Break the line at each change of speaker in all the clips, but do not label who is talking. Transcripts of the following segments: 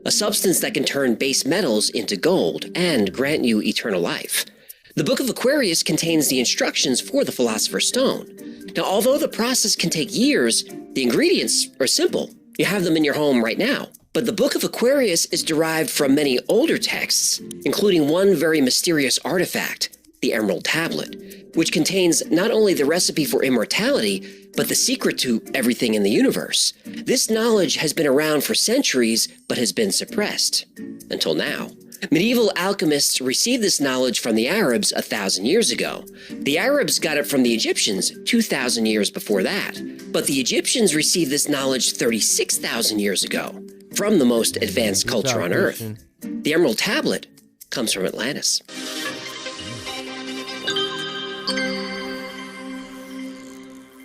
a substance that can turn base metals into gold and grant you eternal life. The Book of Aquarius contains the instructions for the Philosopher's Stone. Now, although the process can take years, the ingredients are simple. You have them in your home right now. But the Book of Aquarius is derived from many older texts, including one very mysterious artifact, the Emerald Tablet, which contains not only the recipe for immortality, but the secret to everything in the universe. This knowledge has been around for centuries, but has been suppressed. Until now. Medieval alchemists received this knowledge from the Arabs 1,000 years ago. The Arabs got it from the Egyptians 2,000 years before that. But the Egyptians received this knowledge 36,000 years ago from the most advanced culture on Earth. The Emerald Tablet comes from Atlantis.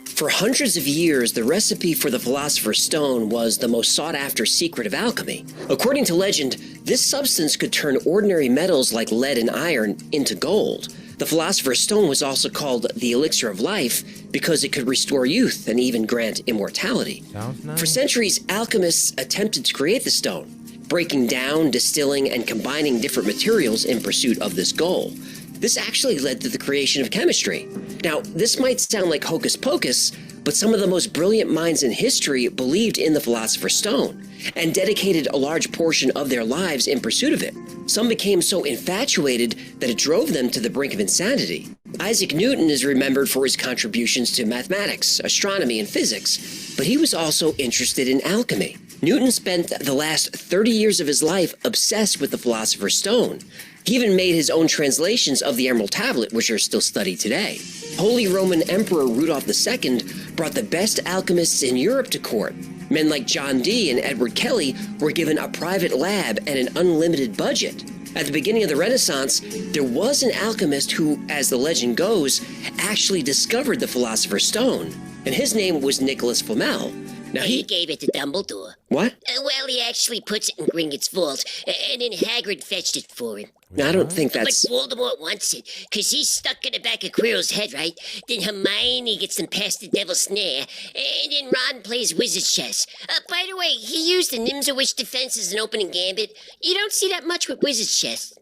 For hundreds of years, the recipe for the Philosopher's Stone was the most sought-after secret of alchemy. According to legend, this substance could turn ordinary metals like lead and iron into gold. The Philosopher's Stone was also called the Elixir of Life because it could restore youth and even grant immortality.
Nice.
For centuries, alchemists attempted to create the stone, breaking down, distilling, and combining different materials in pursuit of this goal. This actually led to the creation of chemistry. Now, this might sound like hocus pocus, but some of the most brilliant minds in history believed in the Philosopher's Stone and dedicated a large portion of their lives in pursuit of it. Some became so infatuated that it drove them to the brink of insanity. Isaac Newton is remembered for his contributions to mathematics, astronomy, and physics, but he was also interested in alchemy. Newton spent the last 30 years of his life obsessed with the Philosopher's Stone. He even made his own translations of the Emerald Tablet, which are still studied today. Holy Roman Emperor Rudolph II brought the best alchemists in Europe to court. Men like John Dee and Edward Kelly were given a private lab and an unlimited budget. At the beginning of the Renaissance, there was an alchemist who, as the legend goes, actually discovered the Philosopher's Stone, and his name was Nicholas Flamel. Now
he gave it to Dumbledore.
What?
Well, he actually puts it in Gringotts' vault, and then Hagrid fetched it for him.
Now, I don't think that's...
But Voldemort wants it, because he's stuck in the back of Quirrell's head, right? Then Hermione gets them past the Devil's Snare, and then Ron plays wizard's chess. By the way, he used the Nimzowitsch defense as an opening gambit. You don't see that much with wizard's chess.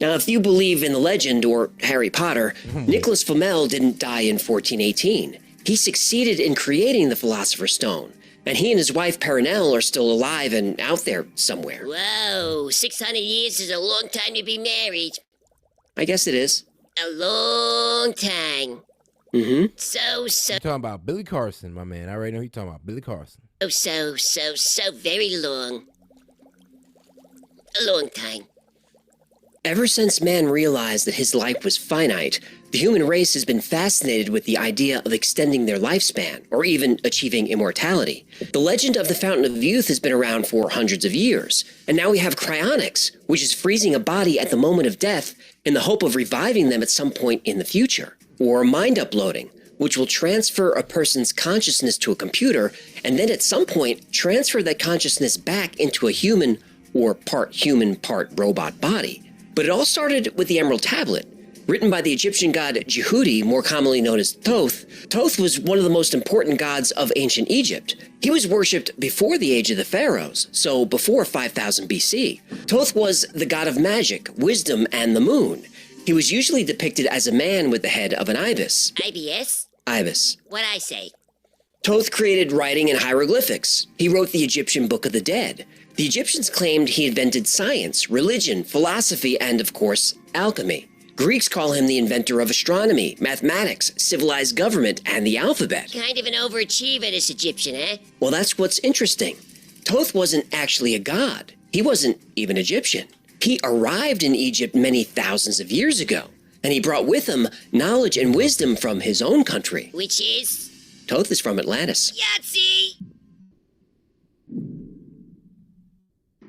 Now, if you believe in the legend or Harry Potter, Nicholas Flamel didn't die in 1418. He succeeded in creating the Philosopher's Stone, and he and his wife Perenelle are still alive and out there somewhere.
Whoa, 600 years is a long time to be married.
I guess it is.
A long time.
Mm-hmm.
So.
You're talking about Billy Carson, my man. I already know you're talking about Billy Carson.
So very long. A long time.
Ever since man realized that his life was finite, the human race has been fascinated with the idea of extending their lifespan, or even achieving immortality. The legend of the Fountain of Youth has been around for hundreds of years, and now we have cryonics, which is freezing a body at the moment of death in the hope of reviving them at some point in the future. Or mind uploading, which will transfer a person's consciousness to a computer, and then at some point transfer that consciousness back into a human or part human, part robot body. But it all started with the Emerald Tablet. Written by the Egyptian god Jehudi, more commonly known as Thoth. Thoth was one of the most important gods of ancient Egypt. He was worshipped before the age of the pharaohs, so before 5000 BC. Thoth was the god of magic, wisdom, and the moon. He was usually depicted as a man with the head of an ibis.
IBS?
Ibis.
What'd I say?
Thoth created writing and hieroglyphics. He wrote the Egyptian Book of the Dead. The Egyptians claimed he invented science, religion, philosophy, and, of course, alchemy. Greeks call him the inventor of astronomy, mathematics, civilized government, and the alphabet.
Kind of an overachiever, this Egyptian, eh?
Well, that's what's interesting. Thoth wasn't actually a god. He wasn't even Egyptian. He arrived in Egypt many thousands of years ago, and he brought with him knowledge and wisdom from his own country.
Which is?
Thoth is from Atlantis.
Yahtzee!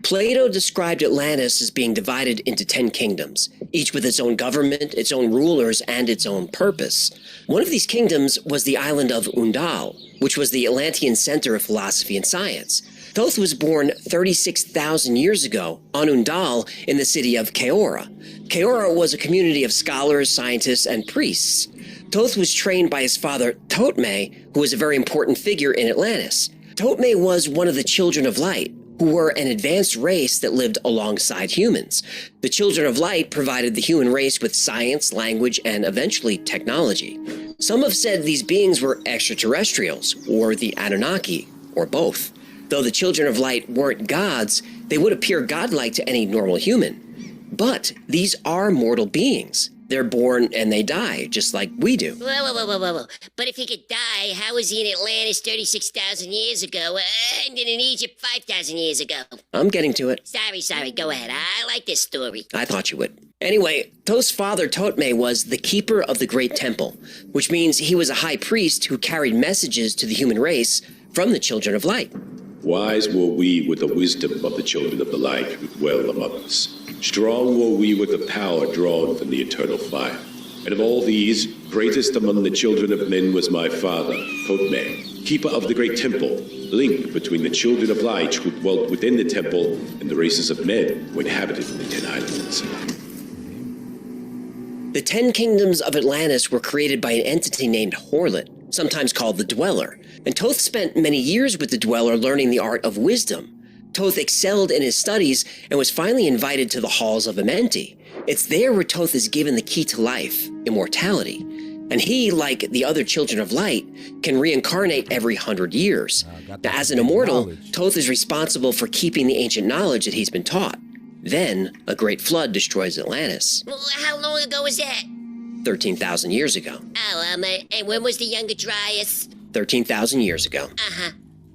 Plato described Atlantis as being divided into 10 kingdoms, each with its own government, its own rulers, and its own purpose. One of these kingdoms was the island of Undal, which was the Atlantean center of philosophy and science. Thoth was born 36,000 years ago on Undal in the city of Keora. Keora was a community of scholars, scientists, and priests. Thoth was trained by his father, Thotme, who was a very important figure in Atlantis. Thotme was one of the children of light, who were an advanced race that lived alongside humans. The Children of Light provided the human race with science, language, and eventually technology. Some have said these beings were extraterrestrials, or the Anunnaki, or both. Though the Children of Light weren't gods, they would appear godlike to any normal human. But these are mortal beings. They're born and they die, just like we do.
Whoa. But if he could die, how was he in Atlantis 36,000 years ago and then in Egypt 5,000 years ago?
I'm getting to it.
Sorry, go ahead. I like this story.
I thought you would. Anyway, Thoth's father Totme was the keeper of the Great Temple, which means he was a high priest who carried messages to the human race from the Children of Light.
Wise were we with the wisdom of the children of the light who dwell among us. Strong were we with the power drawn from the eternal fire. And of all these, greatest among the children of men was my father, Thotme, keeper of the great temple, link between the children of light who dwelt within the temple and the races of men who inhabited the 10 islands.
The 10 kingdoms of Atlantis were created by an entity named Horlet, sometimes called the Dweller, and Thoth spent many years with the Dweller learning the art of wisdom. Thoth excelled in his studies and was finally invited to the halls of Amenti. It's there where Thoth is given the key to life, immortality. And he, like the other Children of Light, can reincarnate every 100 years. Now, as an immortal, Thoth is responsible for keeping the ancient knowledge that he's been taught. Then, a great flood destroys Atlantis.
Well, how long ago was that?
13,000 years ago.
Oh, and when was the Younger Dryas?
13,000 years ago.
Uh-huh.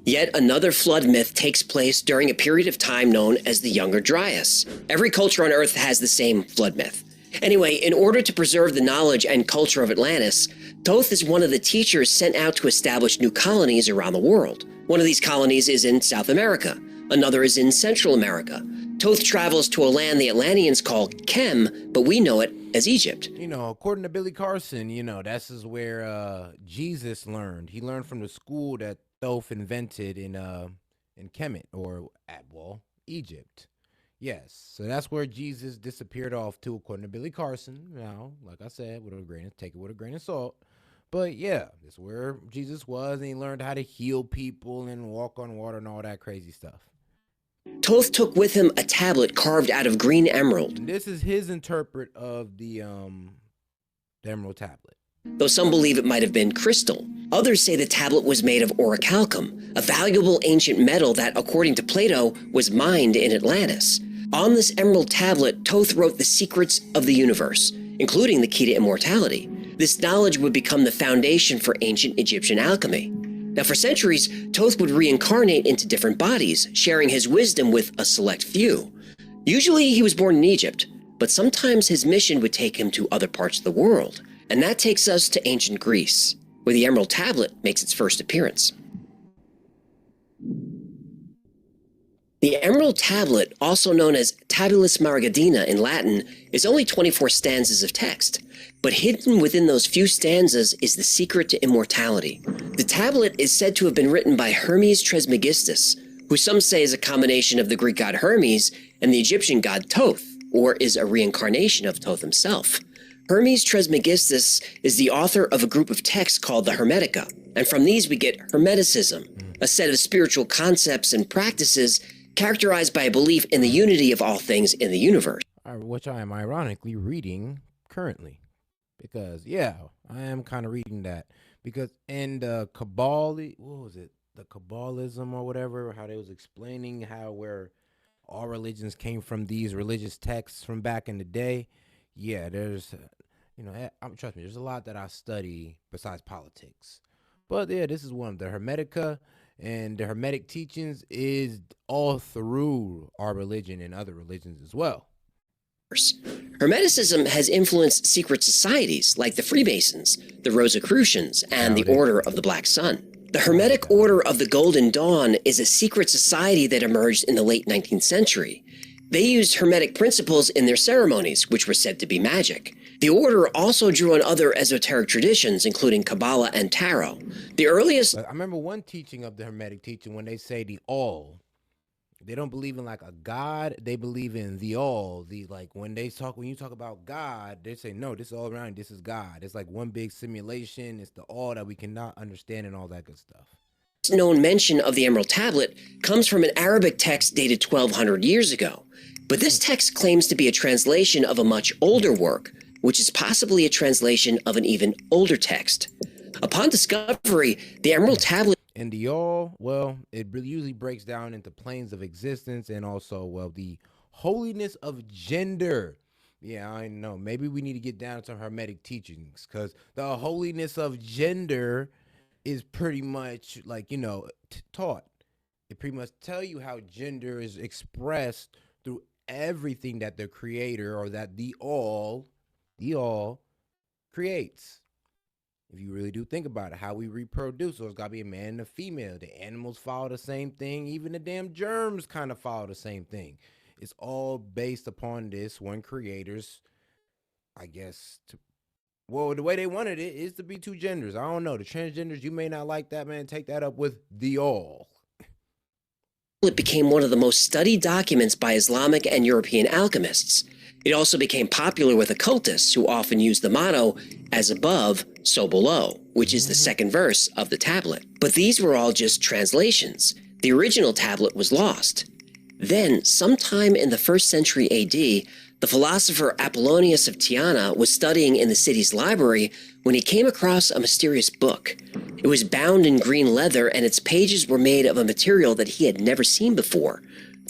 Yet another flood myth takes place during a period of time known as the Younger Dryas. Every culture on Earth has the same flood myth. Anyway, in order to preserve the knowledge and culture of Atlantis, Thoth is one of the teachers sent out to establish new colonies around the world. One of these colonies is in South America. Another is in Central America. Thoth travels to a land the Atlanteans call Kem, but we know it as Egypt.
You know, according to Billy Carson, that's is where Jesus learned. He learned from the school that Thoth invented in Kemet, or Egypt. Yes, so that's where Jesus disappeared off to, according to Billy Carson. Now, like I said, take it with a grain of salt. But yeah, that's where Jesus was, and he learned how to heal people and walk on water and all that crazy stuff.
Thoth took with him a tablet carved out of green emerald.
And this is his interpret of the emerald tablet.
Though some believe it might have been crystal. Others say the tablet was made of orichalcum, a valuable ancient metal that, according to Plato, was mined in Atlantis. On this emerald tablet, Thoth wrote the secrets of the universe, including the key to immortality. This knowledge would become the foundation for ancient Egyptian alchemy. Now, for centuries, Thoth would reincarnate into different bodies, sharing his wisdom with a select few. Usually he was born in Egypt, but sometimes his mission would take him to other parts of the world. And that takes us to ancient Greece, where the Emerald Tablet makes its first appearance. The Emerald Tablet, also known as Tabulus Margidina in Latin, is only 24 stanzas of text. But hidden within those few stanzas is the secret to immortality. The tablet is said to have been written by Hermes Trismegistus, who some say is a combination of the Greek god Hermes and the Egyptian god Thoth, or is a reincarnation of Thoth himself. Hermes Trismegistus is the author of a group of texts called the Hermetica, and from these we get Hermeticism, a set of spiritual concepts and practices characterized by a belief in the unity of all things in the universe.
Which I am ironically reading currently. Because, yeah, I am kind of reading that. Because in the the Kabbalism or whatever, how they was explaining where all religions came from these religious texts from back in the day. Yeah, there's, trust me, there's a lot that I study besides politics. But yeah, this is one of the Hermetica, and the Hermetic teachings is all through our religion and other religions as well.
Hermeticism has influenced secret societies like the Freemasons, the Rosicrucians, and the Order of the Black Sun. The Hermetic Order of the Golden Dawn is a secret society that emerged in the late 19th century. They used Hermetic principles in their ceremonies, which were said to be magic. The order also drew on other esoteric traditions, including Kabbalah and Tarot. The earliest...
I remember one teaching of the Hermetic teaching when they say the all. They don't believe in like a God. They believe in the all. When you talk about God, they say, no, this is all around. This is God. It's like one big simulation. It's the all that we cannot understand and all that good stuff.
known mention of the Emerald Tablet comes from an Arabic text dated 1200 years ago. But this text claims to be a translation of a much older work, which is possibly a translation of an even older text. Upon discovery, the Emerald Tablet
And the all, well, it really usually breaks down into planes of existence and also, well, the holiness of gender. Yeah, I know. Maybe we need to get down to some Hermetic teachings because the holiness of gender is pretty much like, taught. It pretty much tell you how gender is expressed through everything that the creator or that the all creates. If you really do think about it, how we reproduce, so it's got to be a man and a female. The animals follow the same thing. Even the damn germs kind of follow the same thing. It's all based upon this one creator's, I guess, the way they wanted it is to be two genders. I don't know. The transgenders, you may not like that, man. Take that up with the all.
It became one of the most studied documents by Islamic and European alchemists. It also became popular with occultists who often used the motto, as above, so below, which is the second verse of the tablet. But these were all just translations. The original tablet was lost. Then, sometime in the 1st century AD, the philosopher Apollonius of Tyana was studying in the city's library when he came across a mysterious book. It was bound in green leather and its pages were made of a material that he had never seen before.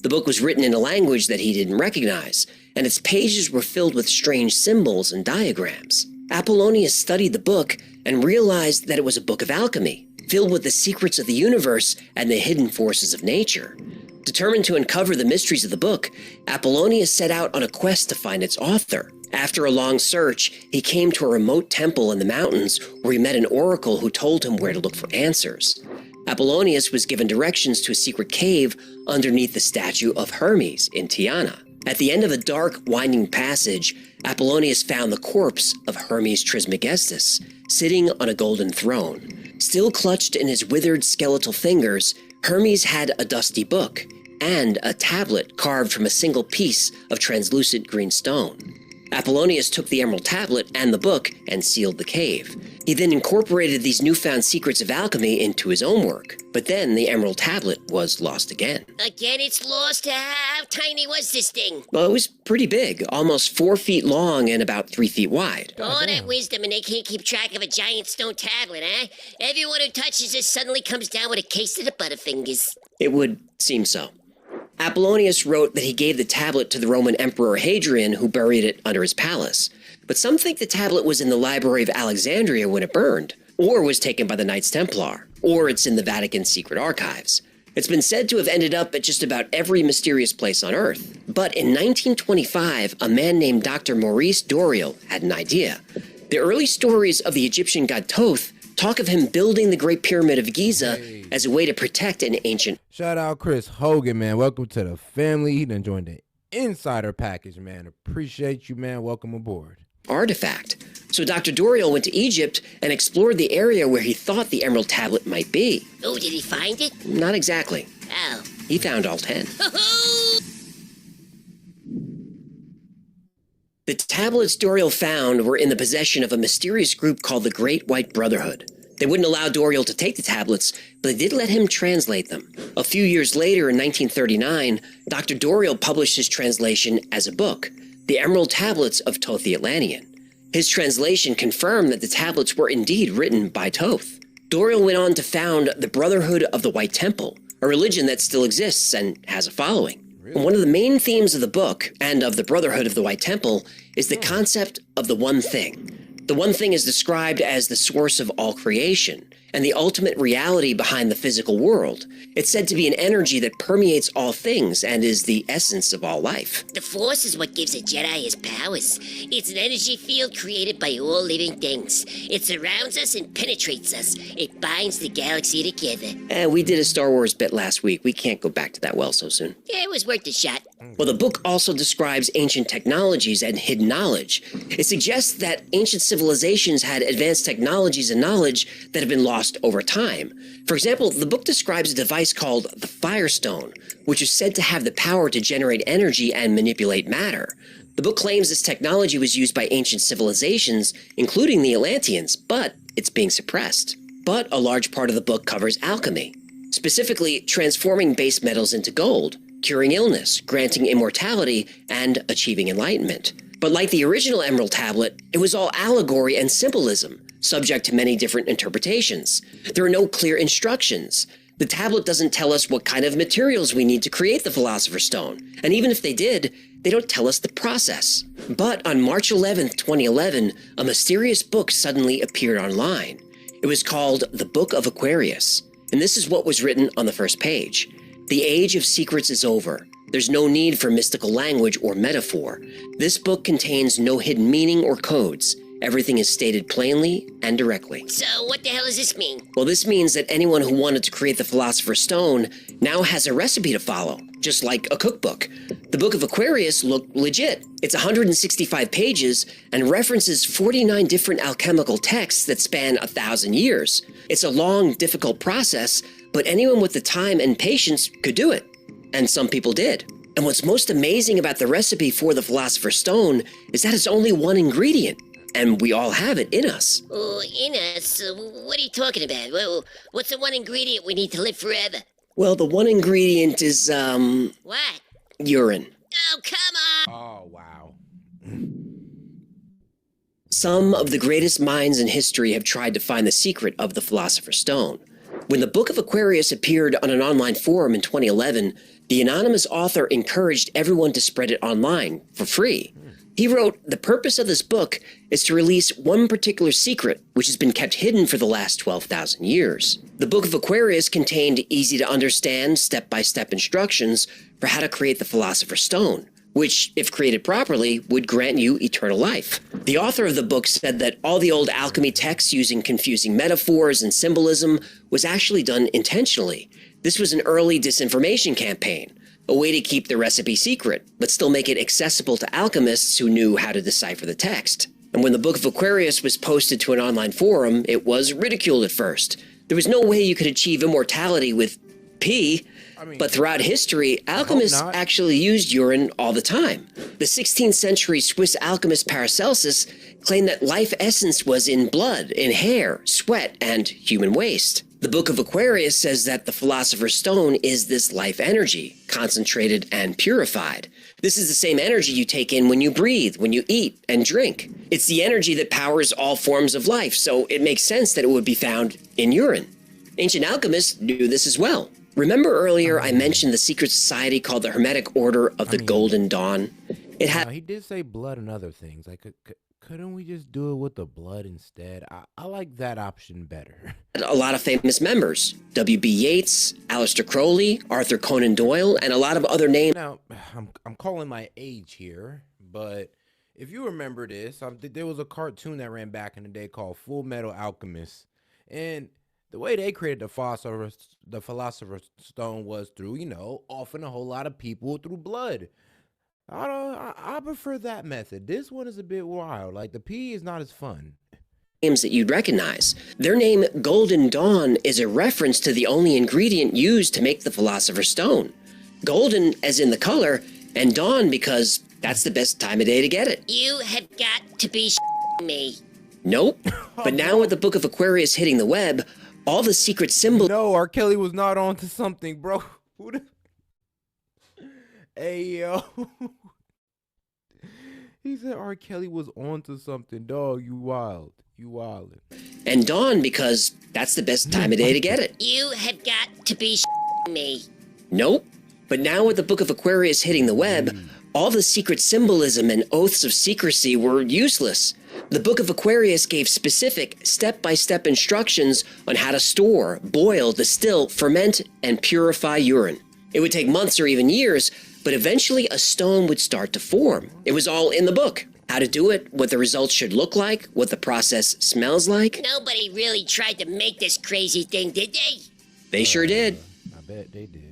The book was written in a language that he didn't recognize, and its pages were filled with strange symbols and diagrams. Apollonius studied the book and realized that it was a book of alchemy, filled with the secrets of the universe and the hidden forces of nature. Determined to uncover the mysteries of the book, Apollonius set out on a quest to find its author. After a long search, he came to a remote temple in the mountains where he met an oracle who told him where to look for answers. Apollonius was given directions to a secret cave underneath the statue of Hermes in Tyana. At the end of a dark, winding passage, Apollonius found the corpse of Hermes Trismegistus, sitting on a golden throne. Still clutched in his withered skeletal fingers, Hermes had a dusty book and a tablet carved from a single piece of translucent green stone. Apollonius took the Emerald Tablet and the book and sealed the cave. He then incorporated these newfound secrets of alchemy into his own work. But then the Emerald Tablet was lost again.
Again, it's lost? How tiny was this thing?
Well, it was pretty big, almost 4 feet long and about 3 feet wide.
All that wisdom and they can't keep track of a giant stone tablet, huh? Everyone who touches it suddenly comes down with a case of the Butterfingers.
It would seem so. Apollonius wrote that he gave the tablet to the Roman Emperor Hadrian, who buried it under his palace. But some think the tablet was in the Library of Alexandria when it burned, or was taken by the Knights Templar, or it's in the Vatican's secret archives. It's been said to have ended up at just about every mysterious place on Earth. But in 1925, a man named Dr. Maurice Doreal had an idea. The early stories of the Egyptian god Thoth talk of him building the Great Pyramid of Giza as a way to protect an ancient...
Shout out Chris Hogan, man. Welcome to the family. He done joined the insider package, man. Appreciate you, man. Welcome aboard.
...artifact. So Dr. Doreal went to Egypt and explored the area where he thought the Emerald Tablet might be.
Oh, did he find it?
Not exactly.
Oh.
He found all 10. The tablets Doreal found were in the possession of a mysterious group called the Great White Brotherhood. They wouldn't allow Doreal to take the tablets, but they did let him translate them. A few years later, in 1939, Dr. Doreal published his translation as a book, The Emerald Tablets of Thoth the Atlantean. His translation confirmed that the tablets were indeed written by Thoth. Doreal went on to found the Brotherhood of the White Temple, a religion that still exists and has a following. Really? One of the main themes of the book, and of the Brotherhood of the White Temple, is the concept of the one thing. The one thing is described as the source of all creation, and the ultimate reality behind the physical world. It's said to be an energy that permeates all things and is the essence of all life.
The Force is what gives a Jedi his powers. It's an energy field created by all living things. It surrounds us and penetrates us. It binds the galaxy together.
We did a Star Wars bit last week. We can't go back to that well so soon.
Yeah, it was worth a shot.
Well, the book also describes ancient technologies and hidden knowledge. It suggests that ancient civilizations had advanced technologies and knowledge that have been lost over time. For example, the book describes a device called the Firestone, which is said to have the power to generate energy and manipulate matter. The book claims this technology was used by ancient civilizations, including the Atlanteans, but it's being suppressed. But a large part of the book covers alchemy. specifically transforming base metals into gold, curing illness, granting immortality, and achieving enlightenment. But like the original Emerald Tablet, it was all allegory and symbolism, subject to many different interpretations. There are no clear instructions. The tablet doesn't tell us what kind of materials we need to create the Philosopher's Stone, and even if they did, they don't tell us the process. But on March 11th, 2011, a mysterious book suddenly appeared online. It was called The Book of Aquarius, and this is what was written on the first page. The age of secrets is over. There's no need for mystical language or metaphor. This book contains no hidden meaning or codes. Everything is stated plainly and directly.
So what the hell does this mean?
Well, this means that anyone who wanted to create the Philosopher's Stone now has a recipe to follow, just like a cookbook. The Book of Aquarius looked legit. It's 165 pages and references 49 different alchemical texts that span 1,000 years. It's a long, difficult process, but anyone with the time and patience could do it. And some people did. And what's most amazing about the recipe for the Philosopher's Stone is that it's only one ingredient. And we all have it in us.
Oh, in us? What are you talking about? Well, what's the one ingredient we need to live forever?
Well, the one ingredient is,
What?
urine.
Oh, come on!
Oh, wow.
Some of the greatest minds in history have tried to find the secret of the Philosopher's Stone. When the Book of Aquarius appeared on an online forum in 2011, the anonymous author encouraged everyone to spread it online for free. He wrote, "The purpose of this book is to release one particular secret, which has been kept hidden for the last 12,000 years. The Book of Aquarius contained easy-to-understand, step-by-step instructions for how to create the Philosopher's Stone, which, if created properly, would grant you eternal life." The author of the book said that all the old alchemy texts using confusing metaphors and symbolism was actually done intentionally. This was an early disinformation campaign, a way to keep the recipe secret, but still make it accessible to alchemists who knew how to decipher the text. And when the Book of Aquarius was posted to an online forum, it was ridiculed at first. There was no way you could achieve immortality with pee. But throughout history, alchemists actually used urine all the time. The 16th century Swiss alchemist Paracelsus claimed that life essence was in blood, in hair, sweat, and human waste. The Book of Aquarius says that the Philosopher's Stone is this life energy, concentrated and purified. This is the same energy you take in when you breathe, when you eat and drink. It's the energy that powers all forms of life, so it makes sense that it would be found in urine. Ancient alchemists knew this as well. Remember earlier I mentioned the secret society called the Hermetic Order of the Golden Dawn? It had...
He did say blood and other things. Like, couldn't we just do it with the blood instead? I like that option better.
A lot of famous members. W.B. Yeats, Aleister Crowley, Arthur Conan Doyle, and a lot of other names.
Now, I'm calling my age here, but if you remember this, there was a cartoon that ran back in the day called Full Metal Alchemist, and the way they created the Philosopher's Stone was through, offing a whole lot of people through blood. I prefer that method. This one is a bit wild. Like, the pee is not as fun.
Names that you'd recognize. Their name, Golden Dawn, is a reference to the only ingredient used to make the Philosopher's Stone. Golden as in the color, and dawn because that's the best time of day to get it.
You have got to be me.
Nope. But now with the Book of Aquarius hitting the web, all the secret symbols...
No, R. Kelly was not onto something, bro. Hey, yo. He said R. Kelly was onto something. Dog, you wild. You wildin'.
And dawn because that's the best time of day to get it.
You have got to be me.
Nope. But now with the Book of Aquarius hitting the web, all the secret symbolism and oaths of secrecy were useless. The Book of Aquarius gave specific, step-by-step instructions on how to store, boil, distill, ferment, and purify urine. It would take months or even years, but eventually a stone would start to form. It was all in the book. How to do it, what the results should look like, what the process smells like.
Nobody really tried to make this crazy thing, did they?
They sure did.
I bet they did.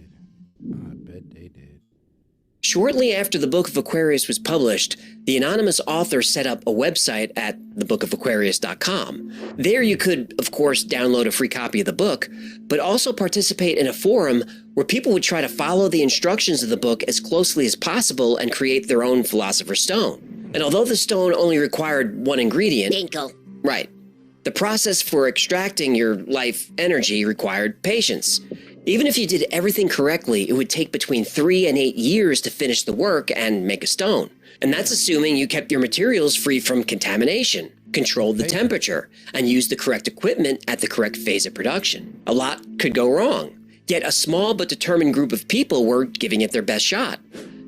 Shortly after the Book of Aquarius was published, the anonymous author set up a website at thebookofaquarius.com. There you could, of course, download a free copy of the book, but also participate in a forum where people would try to follow the instructions of the book as closely as possible and create their own Philosopher's Stone. And although the stone only required one ingredient...
Dinkle.
Right. The process for extracting your life energy required patience. Even if you did everything correctly, it would take between 3 and 8 years to finish the work and make a stone. And that's assuming you kept your materials free from contamination, controlled the temperature, and used the correct equipment at the correct phase of production. A lot could go wrong, yet a small but determined group of people were giving it their best shot.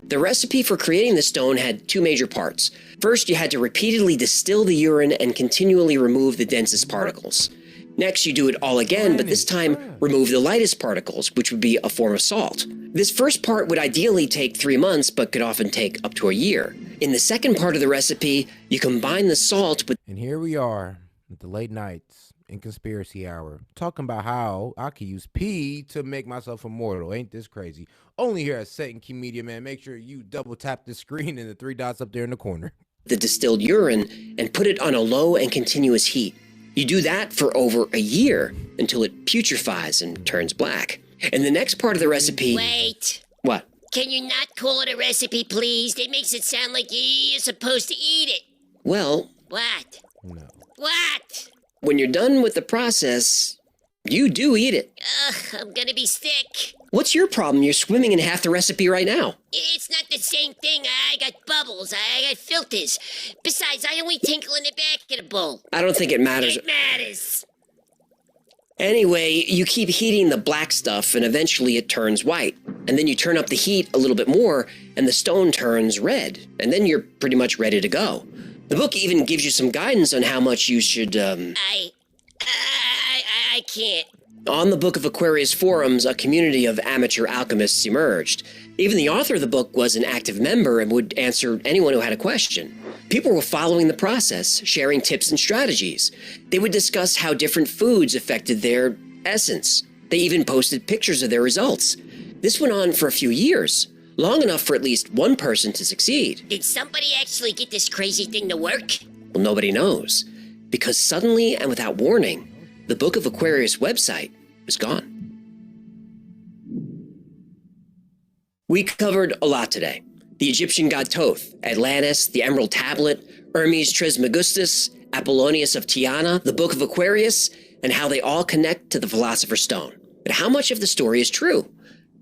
The recipe for creating the stone had 2 major parts. First, you had to repeatedly distill the urine and continually remove the densest particles. Next, you do it all again, but this time remove the lightest particles, which would be a form of salt. This first part would ideally take 3 months, but could often take up to a year. In the second part of the recipe, you combine the salt with...
And here we are at the late nights in Conspiracy Hour, talking about how I could use pee to make myself immortal. Ain't this crazy? Only here at S.E.T and Key Media, man. Make sure you double tap the screen and the 3 dots up there in the corner.
The distilled urine and put it on a low and continuous heat. You do that for over a year until it putrefies and turns black. In the next part of the recipe...
Wait.
What?
Can you not call it a recipe, please? That makes it sound like you're supposed to eat it.
Well...
What?
No.
What?
When you're done with the process, you do eat it.
Ugh, I'm gonna be sick.
What's your problem? You're swimming in half the recipe right now.
It's not the same thing. I got bubbles. I got filters. Besides, I only tinkle in the back of the bowl.
I don't think it matters.
It matters.
Anyway, you keep heating the black stuff and eventually it turns white. And then you turn up the heat a little bit more and the stone turns red. And then you're pretty much ready to go. The book even gives you some guidance on how much you should,
I can't.
On the Book of Aquarius forums, a community of amateur alchemists emerged. Even the author of the book was an active member and would answer anyone who had a question. People were following the process, sharing tips and strategies. They would discuss how different foods affected their essence. They even posted pictures of their results. This went on for a few years, long enough for at least one person to succeed.
Did somebody actually get this crazy thing to work?
Well, nobody knows, because suddenly and without warning, the Book of Aquarius website was gone. We covered a lot today. The Egyptian god Thoth, Atlantis, the Emerald Tablet, Hermes Trismegistus, Apollonius of Tyana, the Book of Aquarius, and how they all connect to the Philosopher's Stone. But how much of the story is true?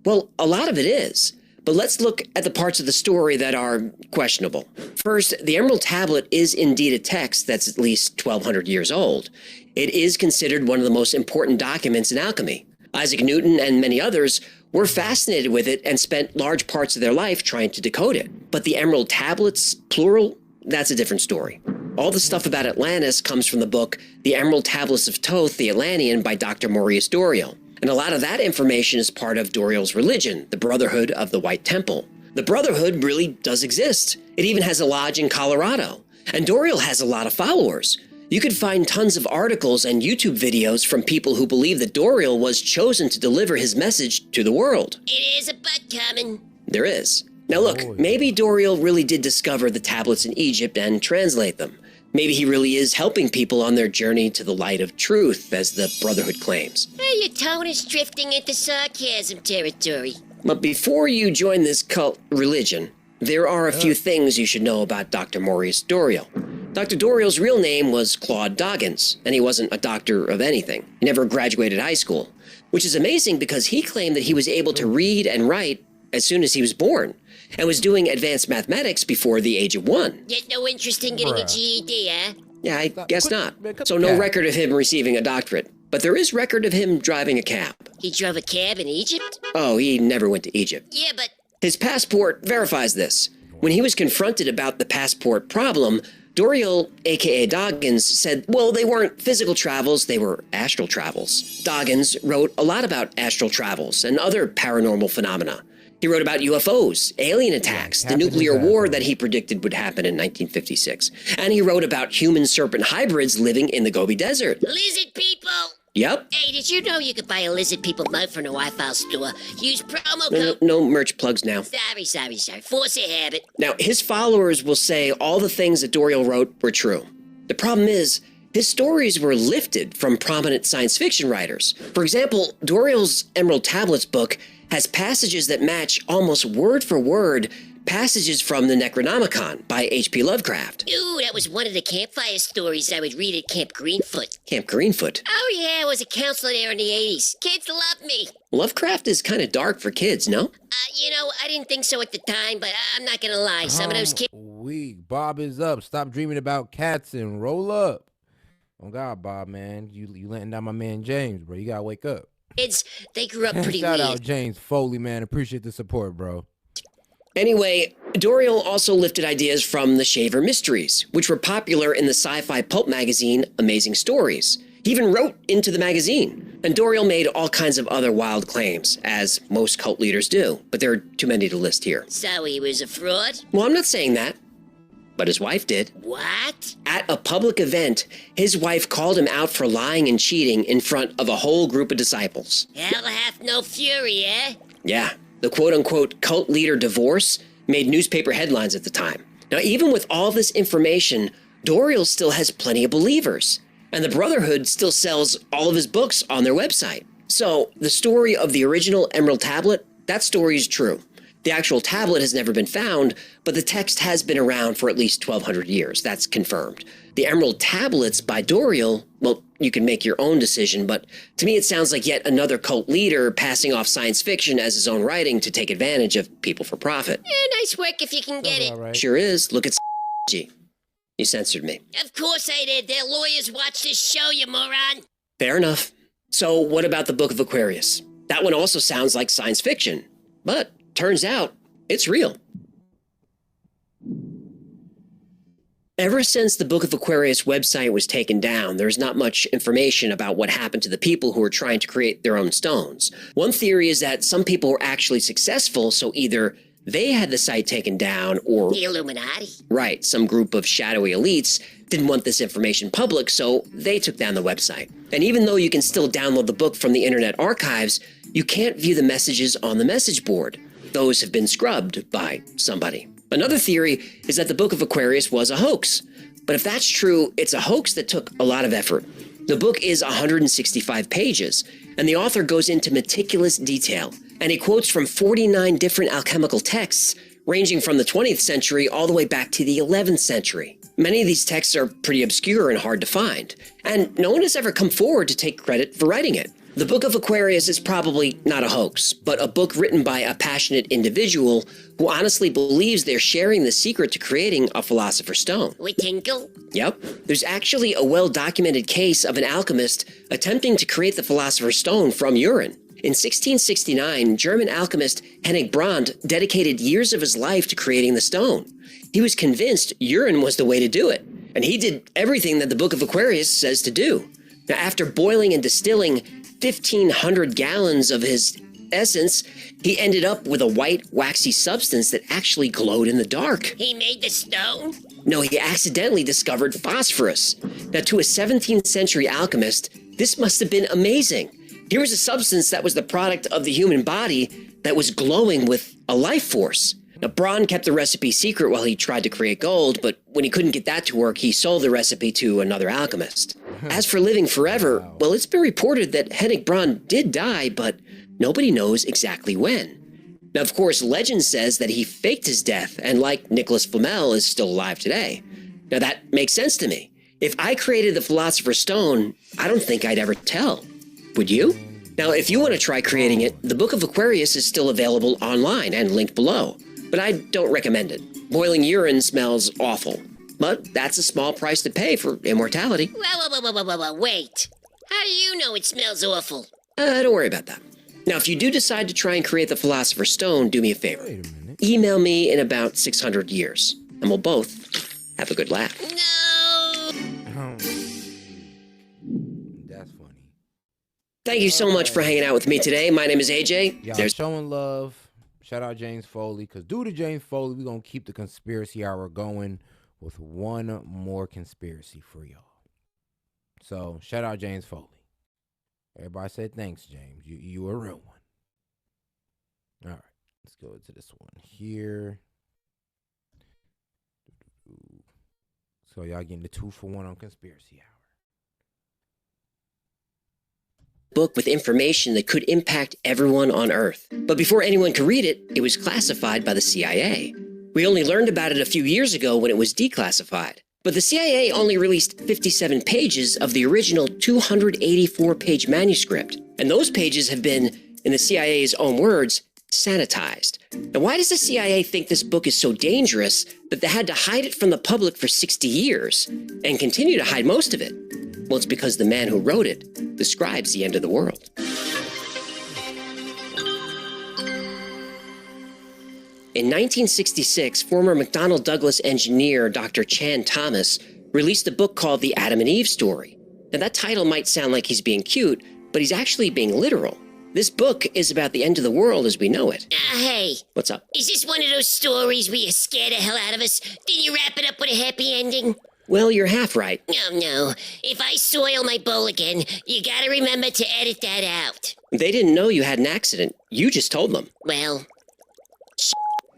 Well, a lot of it is. But let's look at the parts of the story that are questionable. First, the Emerald Tablet is indeed a text that's at least 1,200 years old. It is considered one of the most important documents in alchemy. Isaac Newton and many others were fascinated with it and spent large parts of their life trying to decode it. But the Emerald Tablets, plural, that's a different story. All the stuff about Atlantis comes from the book The Emerald Tablets of Thoth, the Atlantean by Dr. Maurice Doreal. And a lot of that information is part of Doreal's religion, the Brotherhood of the White Temple. The Brotherhood really does exist. It even has a lodge in Colorado. And Doreal has a lot of followers. You could find tons of articles and YouTube videos from people who believe that Doreal was chosen to deliver his message to the world.
It is a butt coming.
There is. Now look, maybe Doreal really did discover the tablets in Egypt and translate them. Maybe he really is helping people on their journey to the light of truth, as the Brotherhood claims.
Your tone is drifting into sarcasm territory.
But before you join this cult religion, there are a few things you should know about Dr. Maurice Doreal. Dr. Doreal's real name was Claude Doggins, and he wasn't a doctor of anything. He never graduated high school, which is amazing because he claimed that he was able to read and write as soon as he was born, and was doing advanced mathematics before the age of 1.
Yet no interest in getting a GED, huh?
Yeah, I guess not. So no record of him receiving a doctorate. But there is record of him driving a cab.
He drove a cab in Egypt?
Oh, he never went to Egypt.
Yeah, but...
His passport verifies this. When he was confronted about the passport problem, Doreal, aka Doggins, said, well, they weren't physical travels, they were astral travels. Doggins wrote a lot about astral travels and other paranormal phenomena. He wrote about UFOs, alien attacks, the nuclear war that he predicted would happen in 1956. And he wrote about human serpent hybrids living in the Gobi Desert.
Lizard people!
Yep.
Hey, did you know you could buy a lizard people mug from the Wi-Fi store? Use promo code...
No merch plugs now.
Sorry. Force a habit.
Now, his followers will say all the things that Doreal wrote were true. The problem is, his stories were lifted from prominent science fiction writers. For example, Doreal's Emerald Tablets book has passages that match almost word for word passages from the Necronomicon by H.P. Lovecraft.
Ooh, that was one of the campfire stories I would read at Camp Greenfoot.
Camp Greenfoot.
Oh yeah, I was a counselor there in the 80s. Kids loved me.
Lovecraft is kind of dark for kids, no?
I didn't think so at the time, but I'm not gonna lie. Some of those kids...
Bob is up. Stop dreaming about cats and roll up. Oh God, Bob, man. You letting down my man James, bro. You gotta wake up.
Kids, they grew up pretty
Shout
weird.
out James Foley, man. Appreciate the support, bro.
Anyway, Doriel also lifted ideas from the Shaver Mysteries, which were popular in the sci-fi pulp magazine Amazing Stories. He even wrote into the magazine. And Doriel made all kinds of other wild claims, as most cult leaders do, but there are too many to list here.
So he was a fraud?
Well, I'm not saying that, but his wife did.
What?
At a public event, his wife called him out for lying and cheating in front of a whole group of disciples.
Hell hath no fury, eh?
Yeah, the quote-unquote cult leader divorce made newspaper headlines at the time. Now, even with all this information, Doriel still has plenty of believers, and the Brotherhood still sells all of his books on their website. So, the story of the original Emerald Tablet, that story is true. The actual tablet has never been found, but the text has been around for at least 1,200 years. That's confirmed. The Emerald Tablets by Doriel, well, you can make your own decision, but to me it sounds like yet another cult leader passing off science fiction as his own writing to take advantage of people for profit.
Nice work if you can get it.
Right.
Sure is. Look at G. You censored me.
Of course I did. Their lawyers watch this show, you moron.
Fair enough. So what about the Book of Aquarius? That one also sounds like science fiction, but turns out it's real. Ever since the Book of Aquarius website was taken down, there's not much information about what happened to the people who were trying to create their own stones. One theory is that some people were actually successful, so either they had the site taken down or...
The Illuminati.
Right, some group of shadowy elites didn't want this information public, so they took down the website. And even though you can still download the book from the Internet Archives, you can't view the messages on the message board. Those have been scrubbed by somebody. Another theory is that the Book of Aquarius was a hoax. But if that's true, it's a hoax that took a lot of effort. The book is 165 pages, and the author goes into meticulous detail. And he quotes from 49 different alchemical texts, ranging from the 20th century all the way back to the 11th century. Many of these texts are pretty obscure and hard to find, and no one has ever come forward to take credit for writing it. The Book of Aquarius is probably not a hoax, but a book written by a passionate individual who honestly believes they're sharing the secret to creating a Philosopher's Stone.
We tinkle.
Yep. There's actually a well-documented case of an alchemist attempting to create the Philosopher's Stone from urine. In 1669, German alchemist Hennig Brand dedicated years of his life to creating the stone. He was convinced urine was the way to do it, and he did everything that the Book of Aquarius says to do. Now, after boiling and distilling 1,500 gallons of his essence, he ended up with a white, waxy substance that actually glowed in the dark.
He made the stone?
No, he accidentally discovered phosphorus. Now, to a 17th century alchemist, this must have been amazing. Here was a substance that was the product of the human body that was glowing with a life force. Now, Braun kept the recipe secret while he tried to create gold, but when he couldn't get that to work, he sold the recipe to another alchemist. As for living forever, well, it's been reported that Hennig Braun did die, but nobody knows exactly when. Now, of course, legend says that he faked his death, and like Nicholas Flamel, is still alive today. Now, that makes sense to me. If I created the Philosopher's Stone, I don't think I'd ever tell. Would you? Now, if you want to try creating it, the Book of Aquarius is still available online and linked below, but I don't recommend it. Boiling urine smells awful, but that's a small price to pay for immortality.
Whoa, wait. How do you know it smells awful?
Don't worry about that. Now, if you do decide to try and create the Philosopher's Stone, do me a favor.
Wait a minute.
Email me in about 600 years, and we'll both have a good laugh.
No!
That's funny.
Thank you so much for hanging out with me today. My name is AJ.
Y'all showing love. Shout out James Foley, because due to James Foley, we're going to keep the conspiracy hour going with one more conspiracy for y'all. So, shout out James Foley. Everybody said thanks, James. You a real one. All right, let's go to this one here. So, y'all getting the 2-for-1 on conspiracy hour.
Book with information that could impact everyone on Earth. But before anyone could read it, it was classified by the CIA. We only learned about it a few years ago when it was declassified. But the CIA only released 57 pages of the original 284-page manuscript. And those pages have been, in the CIA's own words, sanitized. Now, why does the CIA think this book is so dangerous that they had to hide it from the public for 60 years and continue to hide most of it? Well, it's because the man who wrote it describes the end of the world. In 1966, former McDonnell Douglas engineer Dr. Chan Thomas released a book called The Adam and Eve Story. Now, that title might sound like he's being cute, but he's actually being literal. This book is about the end of the world as we know it.
Hey.
What's up?
Is this one of those stories where you scare the hell out of us? Then you wrap it up with a happy ending?
Well, you're half right.
No. If I soil my bowl again, you gotta remember to edit that out.
They didn't know you had an accident. You just told them.
Well,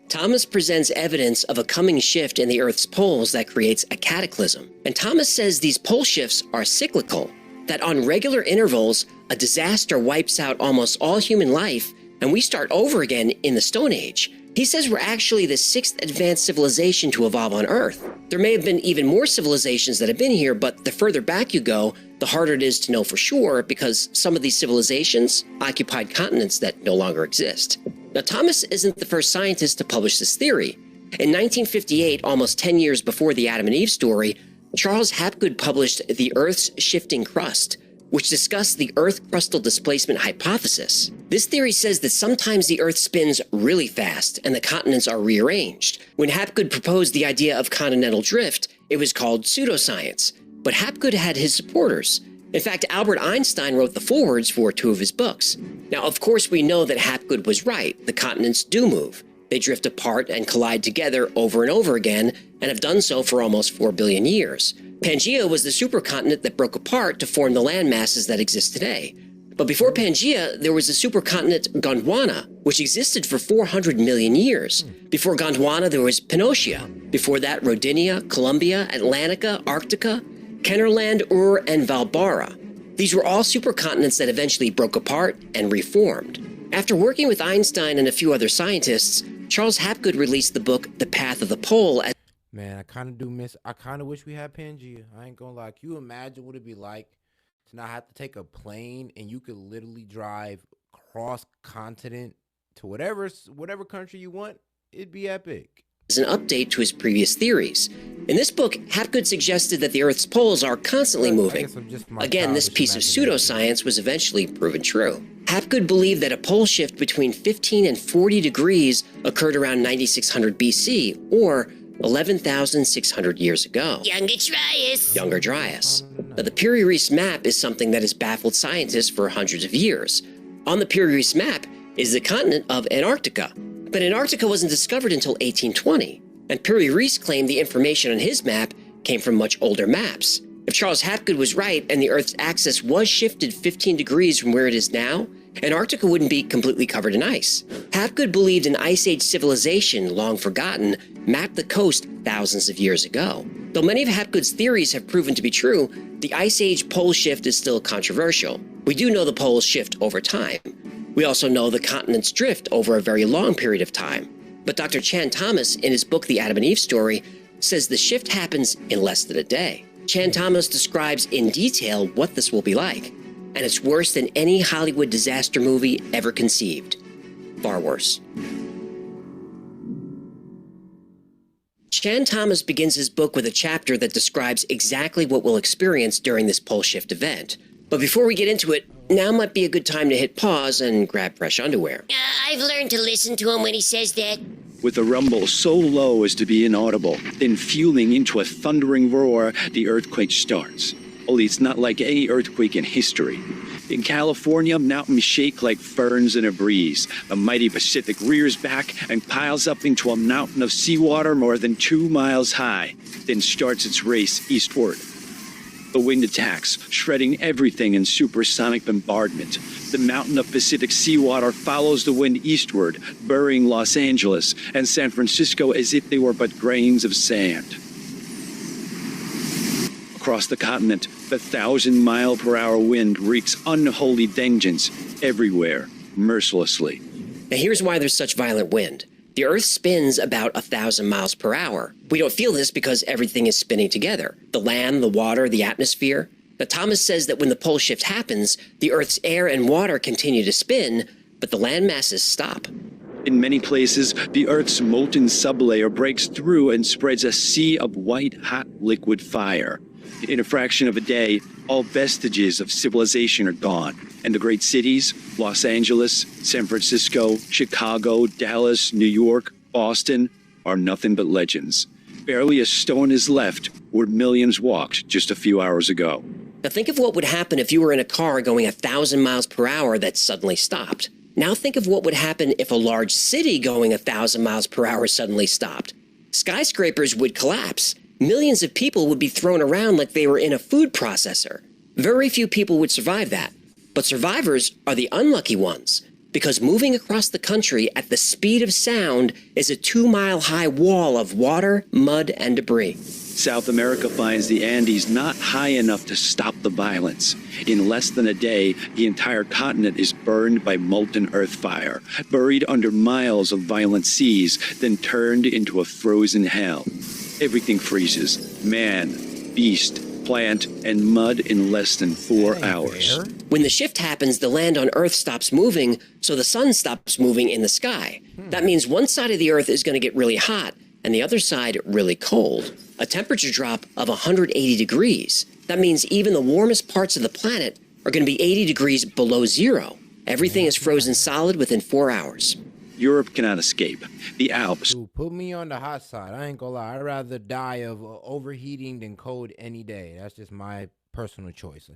Thomas presents evidence of a coming shift in the Earth's poles that creates a cataclysm. And Thomas says these pole shifts are cyclical, that on regular intervals, a disaster wipes out almost all human life, and we start over again in the Stone Age. He says we're actually the 6th advanced civilization to evolve on Earth. There may have been even more civilizations that have been here, but the further back you go, the harder it is to know for sure because some of these civilizations occupied continents that no longer exist. Now, Thomas isn't the first scientist to publish this theory. In 1958, almost 10 years before the Adam and Eve story, Charles Hapgood published The Earth's Shifting Crust, which discussed the Earth crustal displacement hypothesis. This theory says that sometimes the Earth spins really fast and the continents are rearranged. When Hapgood proposed the idea of continental drift, it was called pseudoscience. But Hapgood had his supporters. In fact, Albert Einstein wrote the forewords for 2 of his books. Now, of course, we know that Hapgood was right. The continents do move. They drift apart and collide together over and over again, and have done so for almost 4 billion years. Pangaea was the supercontinent that broke apart to form the land masses that exist today. But before Pangaea, there was the supercontinent Gondwana, which existed for 400 million years. Before Gondwana, there was Pannotia. Before that, Rodinia, Columbia, Atlantica, Arctica, Kennerland, Ur, and Valbara. These were all supercontinents that eventually broke apart and reformed. After working with Einstein and a few other scientists, Charles Hapgood released the book The Path of the Pole.
Man, I kind of wish we had Pangea. I ain't gonna lie. Can you imagine what it'd be like to not have to take a plane and you could literally drive cross continent to whatever country you want? It'd be epic.
As an update to his previous theories. In this book, Hapgood suggested that the Earth's poles are constantly moving. Again, this piece of pseudoscience was eventually proven true. Hapgood believed that a pole shift between 15 and 40 degrees occurred around 9600 BC, or 11,600 years ago. Younger Dryas. Now, the Piri-Reis map is something that has baffled scientists for hundreds of years. On the Piri-Reis map is the continent of Antarctica. But Antarctica wasn't discovered until 1820, and Piri-Reis claimed the information on his map came from much older maps. If Charles Hapgood was right and the Earth's axis was shifted 15 degrees from where it is now, Antarctica wouldn't be completely covered in ice. Hapgood believed an Ice Age civilization, long forgotten, mapped the coast thousands of years ago. Though many of Hapgood's theories have proven to be true, the Ice Age pole shift is still controversial. We do know the poles shift over time. We also know the continents drift over a very long period of time. But Dr. Chan Thomas, in his book The Adam and Eve Story, says the shift happens in less than a day. Chan Thomas describes in detail what this will be like, and it's worse than any Hollywood disaster movie ever conceived. Far worse. Chan Thomas begins his book with a chapter that describes exactly what we'll experience during this pole shift event. But before we get into it, now might be a good time to hit pause and grab fresh underwear.
I've learned to listen to him when he says that.
With a rumble so low as to be inaudible, then fueling into a thundering roar, the earthquake starts. Only it's not like any earthquake in history. In California, mountains shake like ferns in a breeze. The mighty Pacific rears back and piles up into a mountain of seawater more than 2 miles high, then starts its race eastward. The wind attacks, shredding everything in supersonic bombardment. The mountain of Pacific seawater follows the wind eastward, burying Los Angeles and San Francisco as if they were but grains of sand. Across the continent, the 1,000-mile-per-hour wind wreaks unholy vengeance everywhere, mercilessly.
Now here's why there's such violent wind. The Earth spins about 1,000 miles per hour. We don't feel this because everything is spinning together. The land, the water, the atmosphere. Now, Thomas says that when the pole shift happens, the Earth's air and water continue to spin, but the land masses stop.
In many places, the Earth's molten sublayer breaks through and spreads a sea of white, hot liquid fire. In a fraction of a day, all vestiges of civilization are gone, and the great cities, Los Angeles, San Francisco, Chicago, Dallas, New York, Boston, are nothing but legends. Barely a stone is left where millions walked just a few hours ago.
Now think of what would happen if you were in a car going 1,000 miles per hour that suddenly stopped. Now think of what would happen if a large city going 1,000 miles per hour suddenly stopped. Skyscrapers would collapse. Millions of people would be thrown around like they were in a food processor. Very few people would survive that. But survivors are the unlucky ones, because moving across the country at the speed of sound is a 2-mile-high wall of water, mud, and debris.
South America finds the Andes not high enough to stop the violence. In less than a day, the entire continent is burned by molten earth fire, buried under miles of violent seas, then turned into a frozen hell. Everything freezes. Man, beast, plant, and mud in less than 4 hours.
When the shift happens, the land on Earth stops moving, so the sun stops moving in the sky. That means one side of the Earth is going to get really hot, and the other side really cold. A temperature drop of 180 degrees. That means even the warmest parts of the planet are going to be 80 degrees below zero. Everything is frozen solid within 4 hours.
Europe cannot escape. The Alps.
Dude, put me on the hot side. I ain't gonna lie. I'd rather die of overheating than cold any day. That's just my personal choice.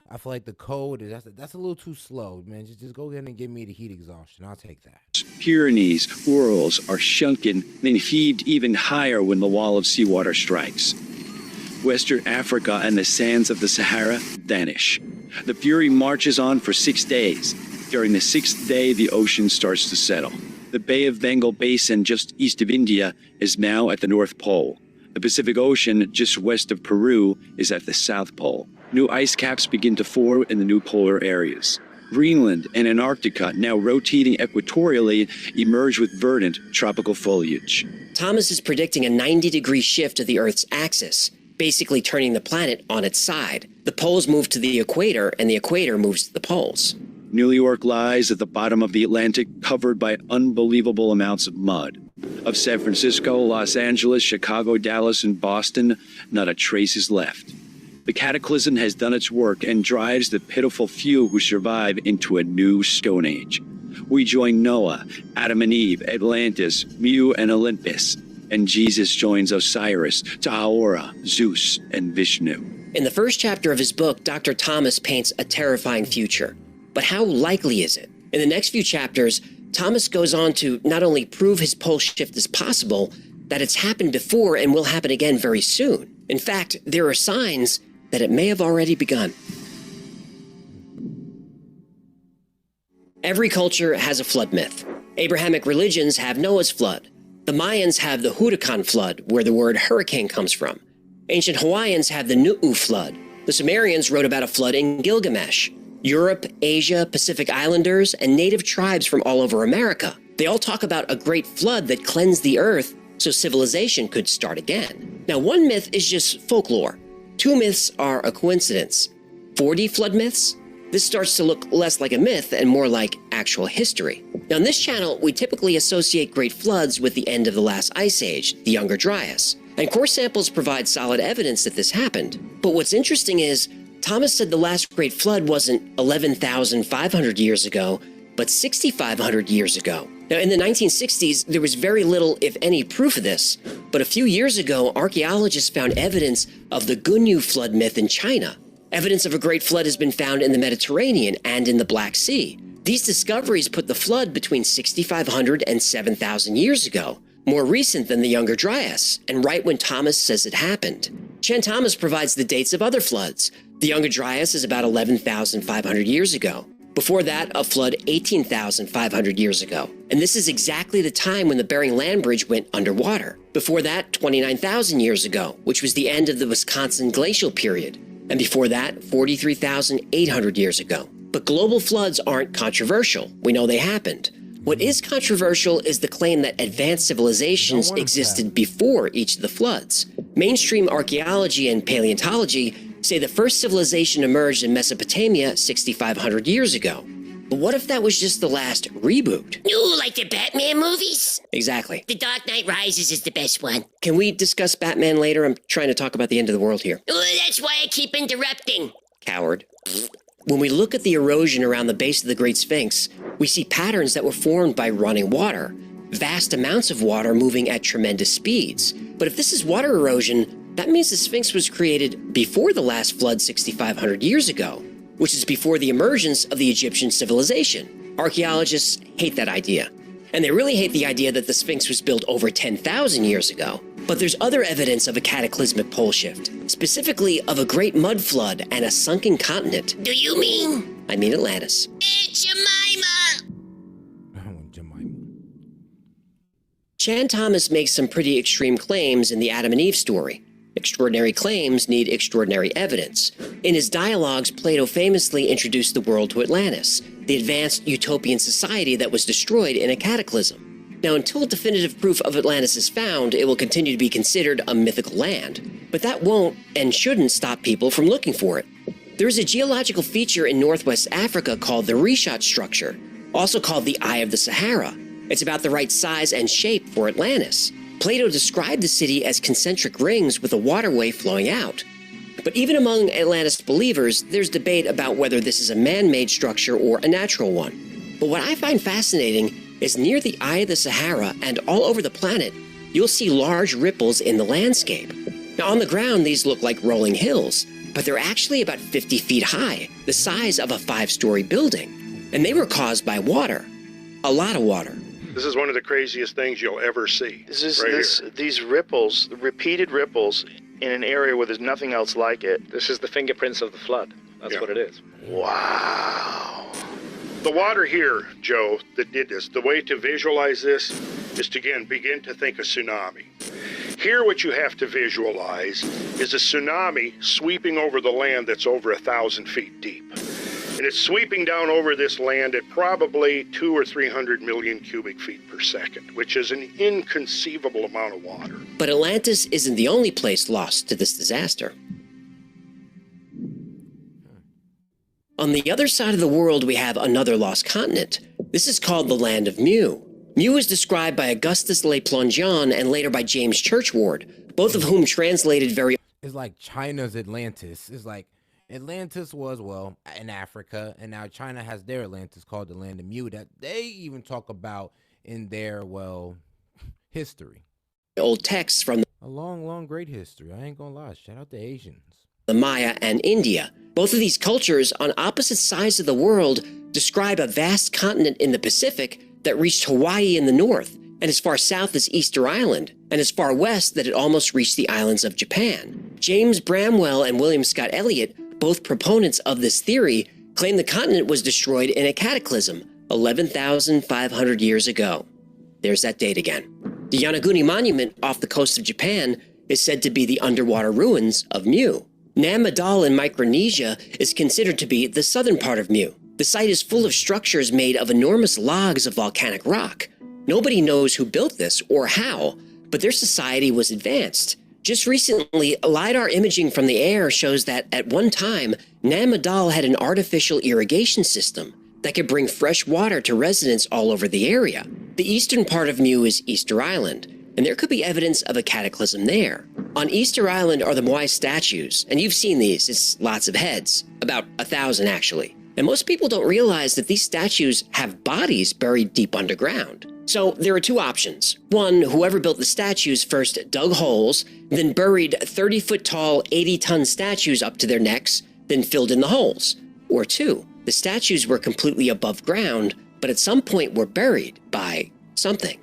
I feel like the cold is that's a little too slow, man. Just go ahead and give me the heat exhaustion. I'll take that.
Pyrenees, Urals are shrunken, then heaved even higher when the wall of seawater strikes. Western Africa and the sands of the Sahara vanish. The fury marches on for 6 days. During the 6th day, the ocean starts to settle. The Bay of Bengal Basin just east of India is now at the North Pole. The Pacific Ocean just west of Peru is at the South Pole. New ice caps begin to form in the new polar areas. Greenland and Antarctica, now rotating equatorially, emerge with verdant tropical foliage.
Thomas is predicting a 90-degree shift of the Earth's axis, basically turning the planet on its side. The poles move to the equator, and the equator moves to the poles.
New York lies at the bottom of the Atlantic, covered by unbelievable amounts of mud. Of San Francisco, Los Angeles, Chicago, Dallas, and Boston, not a trace is left. The cataclysm has done its work and drives the pitiful few who survive into a new Stone Age. We join Noah, Adam and Eve, Atlantis, Mu and Olympus, and Jesus joins Osiris, Tahora, Zeus, and Vishnu.
In the first chapter of his book, Dr. Thomas paints a terrifying future. But how likely is it? In the next few chapters, Thomas goes on to not only prove his pole shift is possible, that it's happened before and will happen again very soon. In fact, there are signs that it may have already begun. Every culture has a flood myth. Abrahamic religions have Noah's flood. The Mayans have the Huracan flood, where the word hurricane comes from. Ancient Hawaiians have the Nu'u flood. The Sumerians wrote about a flood in Gilgamesh. Europe, Asia, Pacific Islanders, and native tribes from all over America. They all talk about a great flood that cleansed the earth so civilization could start again. Now, one myth is just folklore. 2 myths are a coincidence. 4D flood myths? This starts to look less like a myth and more like actual history. Now, on this channel, we typically associate great floods with the end of the last ice age, the Younger Dryas. And core samples provide solid evidence that this happened. But what's interesting is, Thomas said the last great flood wasn't 11,500 years ago, but 6,500 years ago. Now, in the 1960s, there was very little, if any, proof of this. But a few years ago, archaeologists found evidence of the Gunyu flood myth in China. Evidence of a great flood has been found in the Mediterranean and in the Black Sea. These discoveries put the flood between 6,500 and 7,000 years ago, more recent than the Younger Dryas, and right when Thomas says it happened. Chan Thomas provides the dates of other floods. The Younger Dryas is about 11,500 years ago. Before that, a flood 18,500 years ago. And this is exactly the time when the Bering Land Bridge went underwater. Before that, 29,000 years ago, which was the end of the Wisconsin glacial period. And before that, 43,800 years ago. But global floods aren't controversial. We know they happened. What is controversial is the claim that advanced civilizations existed before each of the floods. Mainstream archaeology and paleontology say the first civilization emerged in Mesopotamia 6,500 years ago. But what if that was just the last reboot?
Ooh, like the Batman movies?
Exactly.
The Dark Knight Rises is the best one.
Can we discuss Batman later? I'm trying to talk about the end of the world here.
Ooh, that's why I keep interrupting.
Coward. When we look at the erosion around the base of the Great Sphinx, we see patterns that were formed by running water. Vast amounts of water moving at tremendous speeds. But if this is water erosion, that means the Sphinx was created before the last flood 6,500 years ago, which is before the emergence of the Egyptian civilization. Archaeologists hate that idea. And they really hate the idea that the Sphinx was built over 10,000 years ago. But there's other evidence of a cataclysmic pole shift, specifically of a great mud flood and a sunken continent.
Do you mean?
I mean Atlantis.
It's Jemima!
Jemima.
Chan Thomas makes some pretty extreme claims in the Adam and Eve story. Extraordinary claims need extraordinary evidence. In his dialogues, Plato famously introduced the world to Atlantis, the advanced utopian society that was destroyed in a cataclysm. Now, until definitive proof of Atlantis is found, it will continue to be considered a mythical land. But that won't and shouldn't stop people from looking for it. There is a geological feature in Northwest Africa called the Richat structure, also called the Eye of the Sahara. It's about the right size and shape for Atlantis. Plato described the city as concentric rings with a waterway flowing out. But even among Atlantis believers, there's debate about whether this is a man-made structure or a natural one. But what I find fascinating is near the Eye of the Sahara and all over the planet, you'll see large ripples in the landscape. Now, on the ground, these look like rolling hills, but they're actually about 50 feet high, the size of a 5-story building. And they were caused by water. A lot of water.
This is one of the craziest things you'll ever see.
These ripples, repeated ripples, in an area where there's nothing else like it.
This is the fingerprints of the flood. That's what it is.
Wow.
The water here, Joe, that did this, the way to visualize this is to, again, begin to think a tsunami. Here, what you have to visualize is a tsunami sweeping over the land that's over 1,000 feet deep. And it's sweeping down over this land at probably 200 or 300 million cubic feet per second, which is an inconceivable amount of water.
But Atlantis isn't the only place lost to this disaster. On the other side of the world, we have another lost continent. This is called the Land of Mu. Mu is described by Augustus Le Plongeon and later by James Churchward, both of whom translated very...
It's like China's Atlantis. It's like Atlantis was, well, in Africa, and now China has their Atlantis called the Land of Mu that they even talk about in their, well, history.
old texts from
A long, long, great history. I ain't gonna lie. Shout out to Asians.
the Maya and India. Both of these cultures on opposite sides of the world describe a vast continent in the Pacific that reached Hawaii in the north, and as far south as Easter Island, and as far west that it almost reached the islands of Japan. James Bramwell and William Scott Elliott, both proponents of this theory, claim the continent was destroyed in a cataclysm 11,500 years ago. There's that date again. The Yonaguni Monument off the coast of Japan is said to be the underwater ruins of Mu. Nam Madol in Micronesia is considered to be the southern part of Mu. The site is full of structures made of enormous logs of volcanic rock. Nobody knows who built this or how, but their society was advanced. Just recently, LiDAR imaging from the air shows that at one time, Nam Madol had an artificial irrigation system that could bring fresh water to residents all over the area. The eastern part of Mu is Easter Island, and there could be evidence of a cataclysm there. On Easter Island are the Moai statues, and you've seen these. It's lots of heads, about 1,000 actually. And most people don't realize that these statues have bodies buried deep underground. So there are two options. One, whoever built the statues first dug holes, then buried 30-foot tall, 80-ton statues up to their necks, then filled in the holes. Or two, the statues were completely above ground, but at some point were buried by something.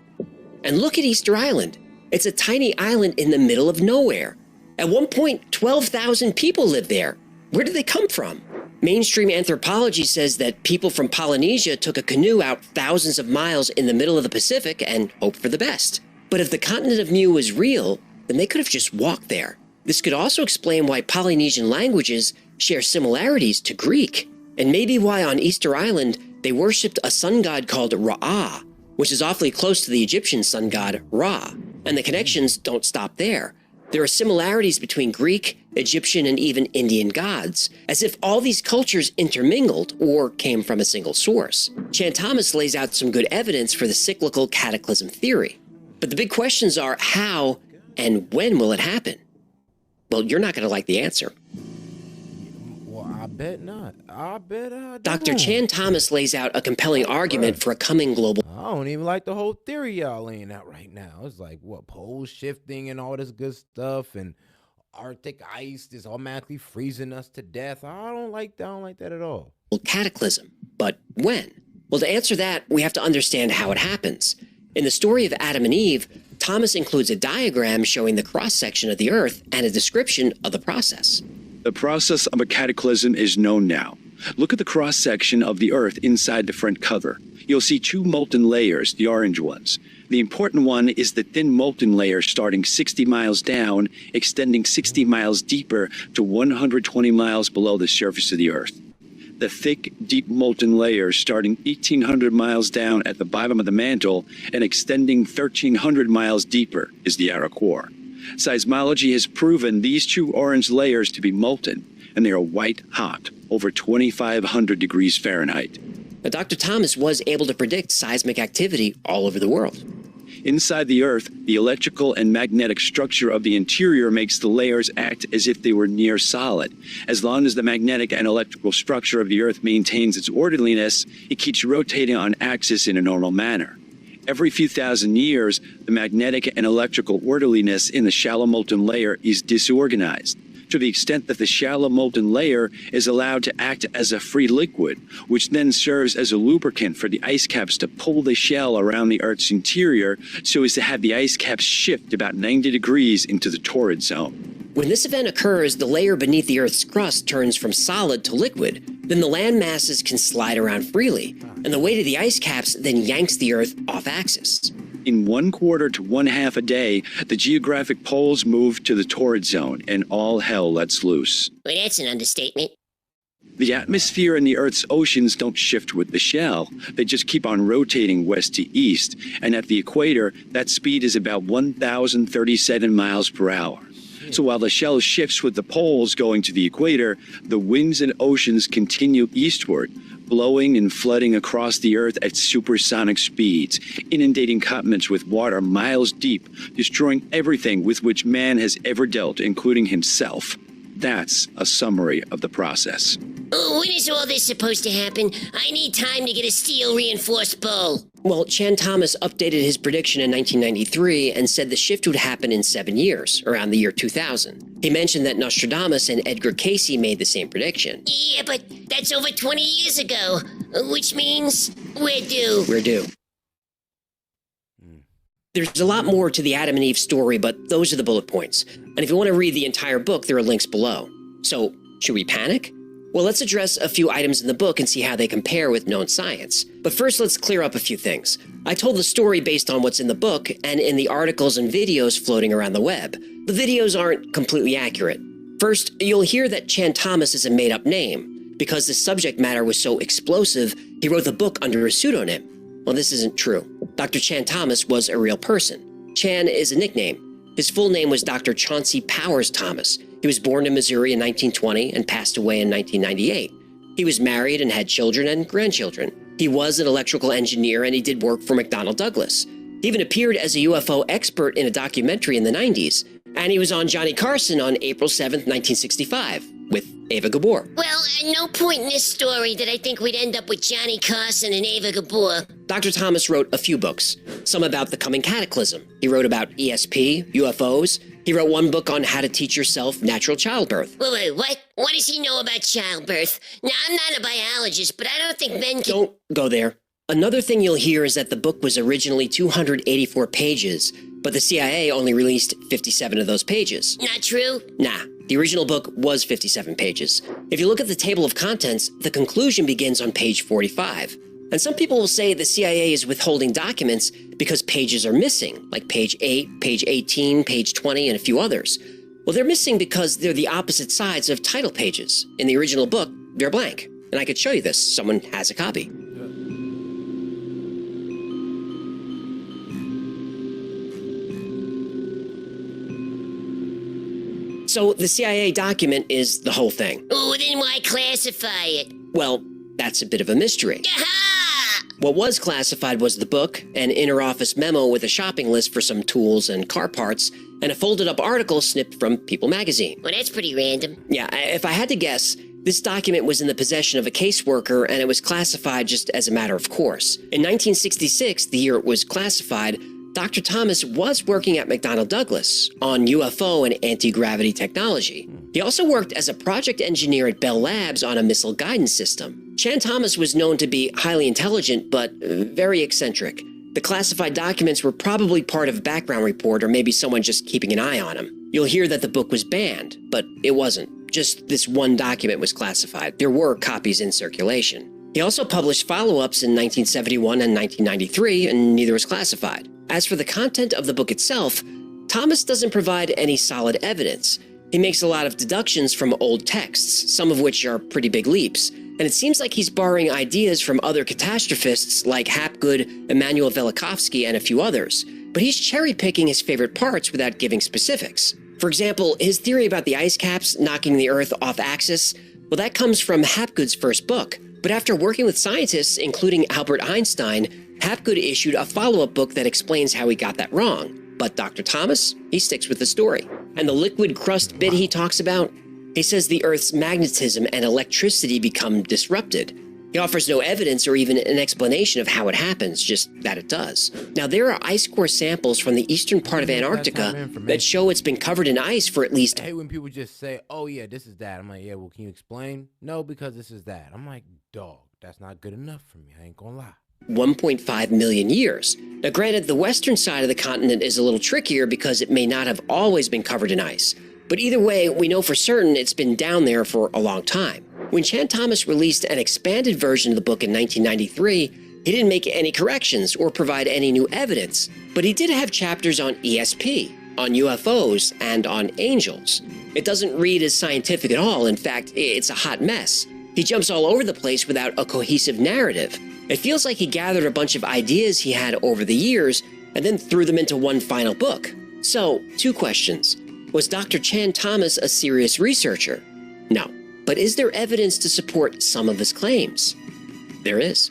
And look at Easter Island. It's a tiny island in the middle of nowhere. At one point, 12,000 people lived there. Where did they come from? Mainstream anthropology says that people from Polynesia took a canoe out thousands of miles in the middle of the Pacific and hoped for the best. But if the continent of Mu was real, then they could have just walked there. This could also explain why Polynesian languages share similarities to Greek, and maybe why on Easter Island they worshipped a sun god called Ra'ah. which is awfully close to the Egyptian sun god Ra. And the connections don't stop there. There are similarities between Greek, Egyptian, and even Indian gods, as if all these cultures intermingled or came from a single source. Chan Thomas lays out some good evidence for the cyclical cataclysm theory. But the big questions are how and when will it happen? Well, you're not going to like the answer.
Well, I bet not. I bet I don't.
Dr. Chan Thomas lays out a compelling argument for a coming global.
I don't even like the whole theory y'all laying out right now. It's like, what, poles shifting and all this good stuff, and Arctic ice is automatically freezing us to death. I don't like that at all.
Cataclysm. But when? Well, to answer that, we have to understand how it happens. In the story of Adam and Eve, Thomas includes a diagram showing the cross-section of the Earth and a description of the process.
The process of a cataclysm is known now. Look at the cross-section of the Earth inside the front cover. You'll see two molten layers, the orange ones. The important one is the thin molten layer starting 60 miles down, extending 60 miles deeper to 120 miles below the surface of the Earth. The thick, deep molten layer starting 1,800 miles down at the bottom of the mantle and extending 1,300 miles deeper is the outer core. Seismology has proven these two orange layers to be molten, and they are white hot, over 2,500 degrees Fahrenheit.
Now, Dr. Thomas was able to predict seismic activity all over the world.
Inside the Earth, the electrical and magnetic structure of the interior makes the layers act as if they were near solid. As long as the magnetic and electrical structure of the Earth maintains its orderliness, it keeps rotating on axis in a normal manner. Every few thousand years, the magnetic and electrical orderliness in the shallow molten layer is disorganized, to the extent that the shallow molten layer is allowed to act as a free liquid, which then serves as a lubricant for the ice caps to pull the shell around the Earth's interior so as to have the ice caps shift about 90 degrees into the torrid zone.
When this event occurs, the layer beneath the Earth's crust turns from solid to liquid. Then the land masses can slide around freely, and the weight of the ice caps then yanks the Earth off axis.
In 1/4 to 1/2 a day, the geographic poles move to the torrid zone, and all hell lets loose.
Well, that's an understatement.
The atmosphere and the Earth's oceans don't shift with the shell. They just keep on rotating west to east, and at the equator, that speed is about 1,037 miles per hour. So while the shell shifts with the poles going to the equator, the winds and oceans continue eastward, blowing and flooding across the Earth at supersonic speeds, inundating continents with water miles deep, destroying everything with which man has ever dealt, including himself. That's a summary of the process.
Oh, when is all this supposed to happen? I need time to get a steel-reinforced bow.
Well, Chan Thomas updated his prediction in 1993 and said the shift would happen in 7 years, around the year 2000. He mentioned that Nostradamus and Edgar Cayce made the same prediction.
Yeah, but that's over 20 years ago, which means we're due.
We're due. There's a lot more to the Adam and Eve story, but those are the bullet points. And if you want to read the entire book, there are links below. So, should we panic? Well, let's address a few items in the book and see how they compare with known science. But first, let's clear up a few things. I told the story based on what's in the book and in the articles and videos floating around the web. The videos aren't completely accurate. First, you'll hear that Chan Thomas is a made-up name. Because the subject matter was so explosive, he wrote the book under a pseudonym. Well, this isn't true. Dr. Chan Thomas was a real person. Chan is a nickname. His full name was Dr. Chauncey Powers Thomas. He was born in Missouri in 1920 and passed away in 1998. He was married and had children and grandchildren. He was an electrical engineer and he did work for McDonnell Douglas. He even appeared as a UFO expert in a documentary in the 90s. And he was on Johnny Carson on April 7th, 1965, with Ava Gabor.
Well, at no point in this story did I think we'd end up with Johnny Carson and Ava Gabor.
Dr. Thomas wrote a few books, some about the coming cataclysm. He wrote about ESP, UFOs. He wrote one book on how to teach yourself natural childbirth.
Wait, what? What does he know about childbirth? Now, I'm not a biologist, but I don't think men can...
Don't go there. Another thing you'll hear is that the book was originally 284 pages, but the CIA only released 57 of those pages.
Not true?
Nah, the original book was 57 pages. If you look at the table of contents, the conclusion begins on page 45. And some people will say the CIA is withholding documents because pages are missing, like page 8, page 18, page 20, and a few others. Well, they're missing because they're the opposite sides of title pages. In the original book, they're blank. And I could show you this. Someone has a copy. So the CIA document is the whole thing.
Oh, then why classify it?
Well, that's a bit of a mystery.
Aha!
What was classified was the book, an inter-office memo with a shopping list for some tools and car parts, and a folded-up article snipped from People magazine.
Well, that's pretty random.
Yeah, if I had to guess, this document was in the possession of a caseworker and it was classified just as a matter of course. In 1966, the year it was classified, Dr. Thomas was working at McDonnell Douglas on UFO and anti-gravity technology. He also worked as a project engineer at Bell Labs on a missile guidance system. Chan Thomas was known to be highly intelligent, but very eccentric. The classified documents were probably part of a background report or maybe someone just keeping an eye on him. You'll hear that the book was banned, but it wasn't. Just this one document was classified. There were copies in circulation. He also published follow-ups in 1971 and 1993, and neither was classified. As for the content of the book itself, Thomas doesn't provide any solid evidence. He makes a lot of deductions from old texts, some of which are pretty big leaps, and it seems like he's borrowing ideas from other catastrophists like Hapgood, Immanuel Velikovsky, and a few others, but he's cherry-picking his favorite parts without giving specifics. For example, his theory about the ice caps knocking the Earth off axis, well, that comes from Hapgood's first book. But after working with scientists, including Albert Einstein, Hapgood issued a follow-up book that explains how he got that wrong. But Dr. Thomas, he sticks with the story. And the liquid crust bit he talks about, he says the Earth's magnetism and electricity become disrupted. He offers no evidence or even an explanation of how it happens, just that it does. Now, there are ice core samples from the eastern part of Antarctica that show it's been covered in ice for at least...
I hate when people just say, oh, yeah, this is that. I'm like, yeah, well, can you explain? No, because this is that. I'm like, dog, that's not good enough for me. I ain't gonna lie.
1.5 million years. Now, granted, the western side of the continent is a little trickier because it may not have always been covered in ice. But either way, we know for certain it's been down there for a long time. When Chan Thomas released an expanded version of the book in 1993, he didn't make any corrections or provide any new evidence, but he did have chapters on ESP, on UFOs, and on angels. It doesn't read as scientific at all. In fact, it's a hot mess. He jumps all over the place without a cohesive narrative. It feels like he gathered a bunch of ideas he had over the years and then threw them into one final book. So, 2 questions. Was Dr. Chan Thomas a serious researcher? No. But is there evidence to support some of his claims? There is.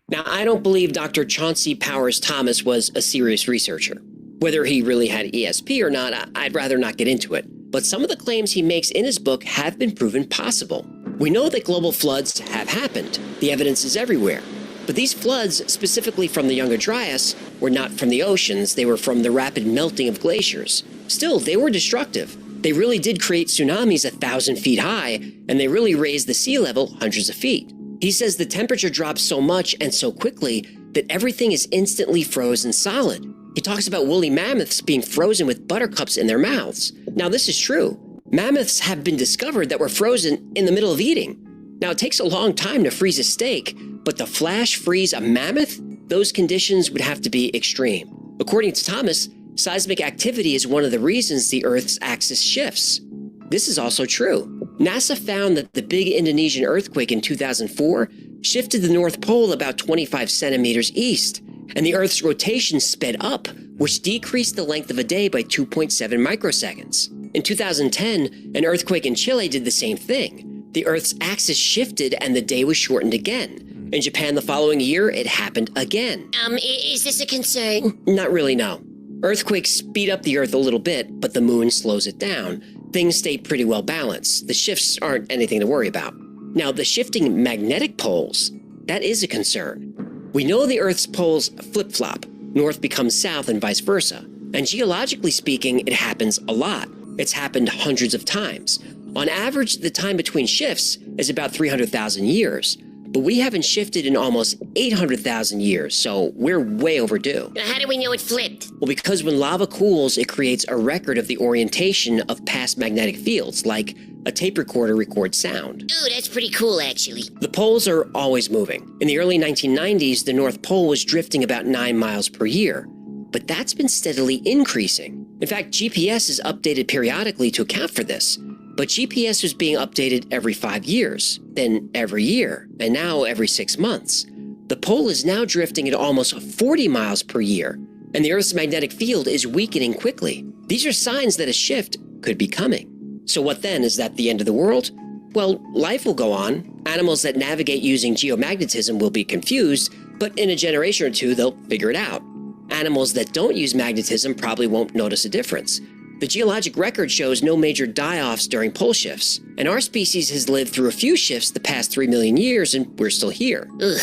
Now, I don't believe Dr. Chauncey Powers Thomas was a serious researcher. Whether he really had ESP or not, I'd rather not get into it. But some of the claims he makes in his book have been proven possible. We know that global floods have happened. The evidence is everywhere. But these floods, specifically from the Younger Dryas, were not from the oceans. They were from the rapid melting of glaciers. Still, they were destructive. They really did create tsunamis 1,000 feet high, and they really raised the sea level hundreds of feet. He says the temperature drops so much and so quickly that everything is instantly frozen solid. He talks about woolly mammoths being frozen with buttercups in their mouths. Now, this is true. Mammoths have been discovered that were frozen in the middle of eating. Now, it takes a long time to freeze a steak, but to flash freeze a mammoth, those conditions would have to be extreme. According to Thomas, seismic activity is one of the reasons the Earth's axis shifts. This is also true. NASA found that the big Indonesian earthquake in 2004 shifted the North Pole about 25 centimeters east, and the Earth's rotation sped up, which decreased the length of a day by 2.7 microseconds. In 2010, an earthquake in Chile did the same thing. The Earth's axis shifted and the day was shortened again. In Japan the following year, it happened again.
Is this a concern?
Not really, no. Earthquakes speed up the Earth a little bit, but the moon slows it down. Things stay pretty well balanced. The shifts aren't anything to worry about. Now, the shifting magnetic poles, that is a concern. We know the Earth's poles flip-flop. North becomes south and vice versa. And geologically speaking, it happens a lot. It's happened hundreds of times. On average, the time between shifts is about 300,000 years. But we haven't shifted in almost 800,000 years, so we're way overdue.
Now, how do we know it flipped?
Well, because when lava cools, it creates a record of the orientation of past magnetic fields, like a tape recorder records sound.
Ooh, that's pretty cool, actually.
The poles are always moving. In the early 1990s, the North Pole was drifting about 9 miles per year. But that's been steadily increasing. In fact, GPS is updated periodically to account for this. But GPS was being updated every 5 years, then every year, and now every 6 months. The pole is now drifting at almost 40 miles per year. and the Earth's magnetic field is weakening quickly. These are signs that a shift could be coming. So what then? Is that the end of the world? Well, life will go on. Animals that navigate using geomagnetism will be confused, but in a generation or two, they'll figure it out. Animals that don't use magnetism probably won't notice a difference. The geologic record shows no major die-offs during pole shifts, and our species has lived through a few shifts the past 3 million years, and we're still here.
Ugh.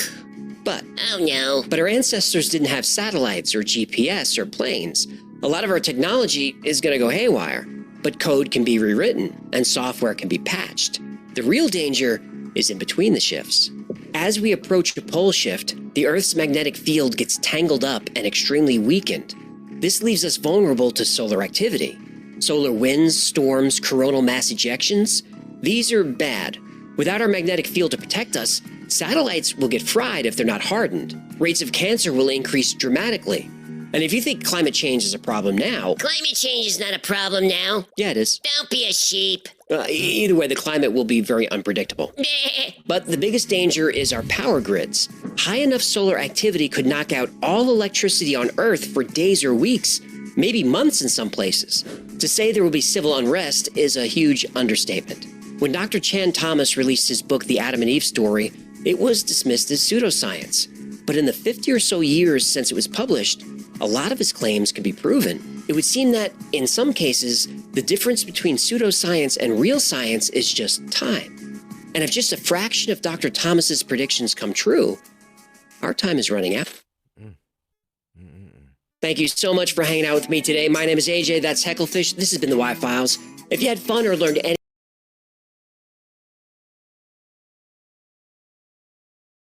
But
Oh no.
our ancestors didn't have satellites or GPS or planes. A lot of our technology is going to go haywire, but code can be rewritten and software can be patched. The real danger is in between the shifts. As we approach a pole shift, the Earth's magnetic field gets tangled up and extremely weakened. This leaves us vulnerable to solar activity. Solar winds, storms, coronal mass ejections, these are bad. Without our magnetic field to protect us, satellites will get fried if they're not hardened. Rates of cancer will increase dramatically. And if you think climate change is a problem now,
Climate change is not a problem now.
yeah, it is.
Don't be a sheep.
Either way, the climate will be very unpredictable. But the biggest danger is our power grids. High enough solar activity could knock out all electricity on Earth for days or weeks, maybe months in some places. To say there will be civil unrest is a huge understatement. When Dr. Chan Thomas released his book, The Adam and Eve Story, it was dismissed as pseudoscience. But in the 50 or so years since it was published, a lot of his claims could be proven. It would seem that, in some cases, the difference between pseudoscience and real science is just time. And if just a fraction of Dr. Thomas's predictions come true, our time is running out. Thank you so much for hanging out with me today. My name is AJ, that's Hecklefish. This has been the Y-Files. If you had fun or learned any